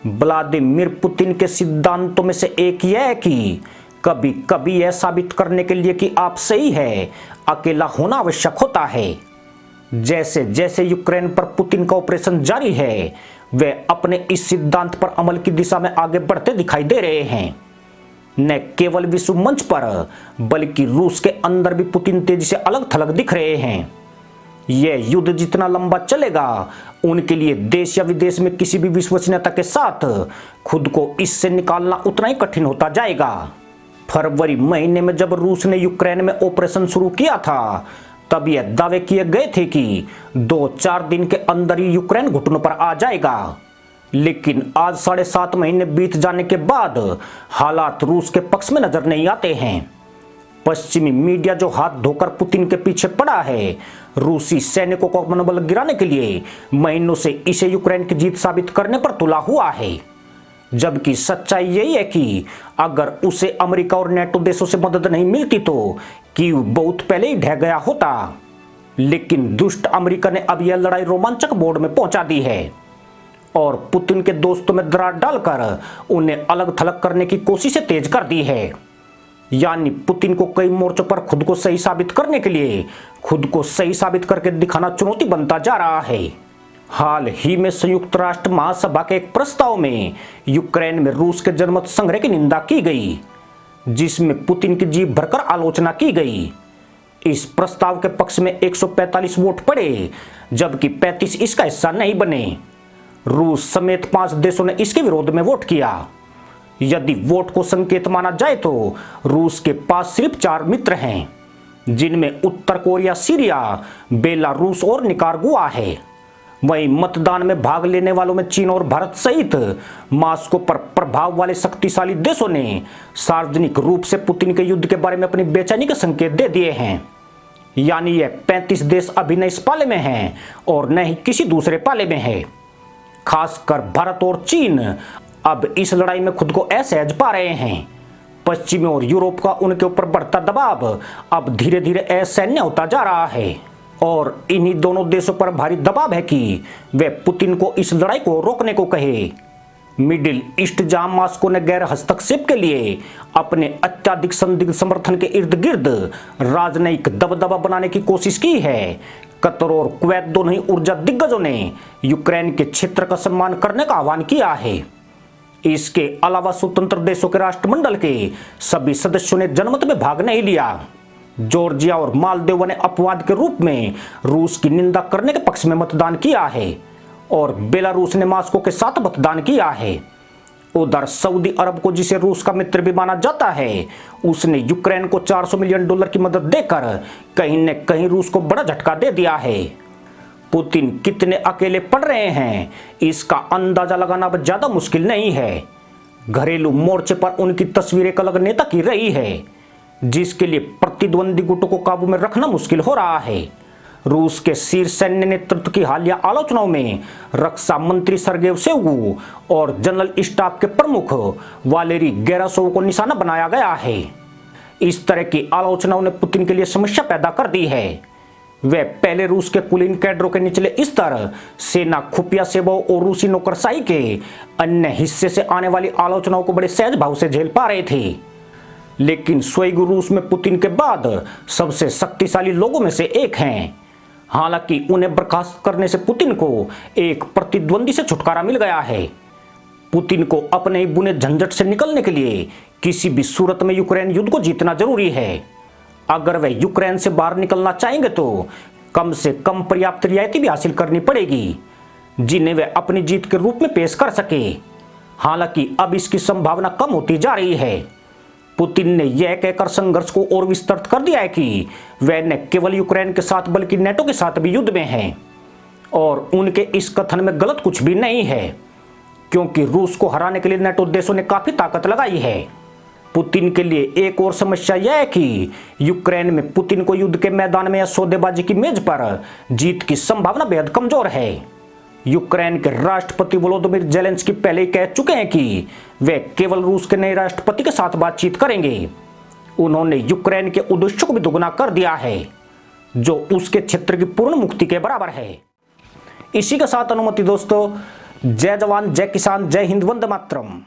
Vladimir Putin के सिद्धांतों में से एक यह है कि कभी कभी यह साबित करने के लिए कि आप सही है, अकेला होना आवश्यक होता है। जैसे जैसे यूक्रेन पर पुतिन का ऑपरेशन जारी है, वे अपने इस सिद्धांत पर अमल की दिशा में आगे बढ़ते दिखाई दे रहे हैं। न केवल विश्व मंच पर बल्कि रूस के अंदर भी पुतिन तेजी से अलग थलग दिख रहे हैं। यह युद्ध जितना लंबा चलेगा, उनके लिए देश या विदेश में किसी भी विश्वसनीयता के साथ खुद को इससे निकालना उतना ही कठिन होता जाएगा। फरवरी महीने में जब रूस ने यूक्रेन में ऑपरेशन शुरू किया था, तब यह दावे किए गए थे कि 2-4 दिन के अंदर ही यूक्रेन घुटनों पर आ जाएगा। लेकिन आज 7.5 महीने बीत जाने के बाद हालात रूस के पक्ष में नजर नहीं आते हैं। पश्चिमी मीडिया जो हाथ धोकर पुतिन के पीछे पड़ा है, रूसी सैनिकों को मनोबल गिराने के लिए महीनों से इसे यूक्रेन की जीत साबित करने पर तुला हुआ है। जबकि सच्चाई यही है कि अगर उसे अमेरिका और नेटो देशों से मदद नहीं मिलती तो कीव बहुत पहले ही ढह गया होता। लेकिन दुष्ट अमेरिका ने अब यह लड़ाई रोमांचक मोड़ में पहुंचा दी है और पुतिन के दोस्तों में दरार डालकर उन्हें अलग थलग करने की कोशिशें तेज कर दी है। यानी पुतिन को कई मोर्चों पर खुद को सही साबित करने के लिए खुद को सही साबित करके दिखाना चुनौती बनता जा रहा है। हाल ही में संयुक्त राष्ट्र महासभा के एक प्रस्ताव में यूक्रेन में रूस के जनमत संग्रह की निंदा की गई, जिसमें पुतिन की जीभ भरकर आलोचना की गई। इस प्रस्ताव के पक्ष में 145 वोट पड़े, जबकि 35 इसका हिस्सा नहीं बने। रूस समेत 5 देशों ने इसके विरोध में वोट किया। यदि वोट को संकेत माना जाए तो रूस के पास सिर्फ 4 मित्र हैं, जिनमें उत्तर कोरिया, सीरिया, बेलारूस और निकारागुआ है। वहीं मतदान में भाग लेने वालों में चीन और भारत सहित मॉस्को पर प्रभाव वाले शक्तिशाली देशों ने सार्वजनिक रूप से पुतिन के युद्ध के बारे में अपनी बेचैनी के संकेत दे दिए हैं। यानी यह 35 देश अभी न इस पाले में हैं और न ही किसी दूसरे पाले में है। खासकर भारत और चीन अब इस लड़ाई में खुद को असहज पा रहे हैं। पश्चिमी और यूरोप का उनके ऊपर बढ़ता दबाव अब धीरे धीरे असहनीय होता जा रहा है और इन्हीं दोनों देशों पर भारी दबाव है कि वे पुतिन को इस लड़ाई को रोकने को कहे। मिडिल ईस्ट, जहां मॉस्को ने गैर हस्तक्षेप के लिए अपने अत्यधिक संदिग्ध समर्थन के इर्द गिर्द राजनयिक दबदबा बनाने की कोशिश की है, कतर और कुवैत दोनों ही ऊर्जा दिग्गजों ने यूक्रेन के क्षेत्र का सम्मान करने का आह्वान किया है। इसके अलावा स्वतंत्र देशों के राष्ट्रमंडल के सभी सदस्यों ने जनमत में भाग नहीं लिया। जॉर्जिया और मालदीव ने अपवाद के रूप में रूस की निंदा करने के पक्ष में मतदान किया है और बेलारूस ने मॉस्को के साथ मतदान किया है। उधर सऊदी अरब को, जिसे रूस का मित्र भी माना जाता है, उसने यूक्रेन को $400 मिलियन की मदद देकर कहीं न कहीं रूस को बड़ा झटका दे दिया है। पुतिन कितने अकेले पड़ रहे हैं, इसका अंदाजा लगाना अब ज्यादा मुश्किल नहीं है। घरेलू मोर्चे पर उनकी तस्वीर एक अलग नेता की रही है, जिसके लिए प्रतिद्वंदी गुटों को काबू में रखना मुश्किल हो रहा है। रूस के शीर्ष सैन्य नेतृत्व की हालिया आलोचनाओं में रक्षा मंत्री सर्गेई शोइगु और जनरल स्टाफ के प्रमुख वालेरी गेरासोव को निशाना बनाया गया है। इस तरह की आलोचनाओं ने पुतिन के लिए समस्या पैदा कर दी है। वे पहले रूस के कुलीन कैडरों के निचले स्तर, सेना, खुफिया सेवाओं और रूसी नौकरशाही के अन्य हिस्से से आने वाली आलोचनाओं को बड़े सहज भाव से झेल पा रहे थे। लेकिन शोइगु रूस में पुतिन के बाद सबसे शक्तिशाली लोगों में से एक हैं। हालांकि उन्हें बर्खास्त करने से पुतिन को एक प्रतिद्वंदी से छुटकारा मिल गया है। पुतिन को अपने ही बुने झंझट से निकलने के लिए किसी भी सूरत में यूक्रेन युद्ध को जीतना जरूरी है। अगर वे यूक्रेन से बाहर निकलना चाहेंगे तो कम से कम पर्याप्त रियायतें भी हासिल करनी पड़ेगी, जिन्हें वे अपनी जीत के रूप में पेश कर सके। हालांकि अब इसकी संभावना कम होती जा रही है। पुतिन ने यह कहकर संघर्ष को और विस्तृत कर दिया है कि वे न केवल यूक्रेन के साथ बल्कि नेटो के साथ भी युद्ध में हैं और उनके इस कथन में गलत कुछ भी नहीं है, क्योंकि रूस को हराने के लिए नेटो देशों ने काफी ताकत लगाई है। पुतिन के लिए एक और समस्या यह है कि यूक्रेन में पुतिन को युद्ध के मैदान में या सौदेबाजी की मेज पर जीत की संभावना बेहद कमजोर है। यूक्रेन के राष्ट्रपति वोलोदिमीर जेलेंस्की पहले ही कह चुके हैं कि वे केवल रूस के नए राष्ट्रपति के साथ बातचीत करेंगे। उन्होंने यूक्रेन के उद्देश्यों को भी दोगुना कर दिया है, जो उसके क्षेत्र की पूर्ण मुक्ति के बराबर है। इसी के साथ अनुमति दोस्तों, जय जवान जय किसान जय हिंद वंदे मातरम।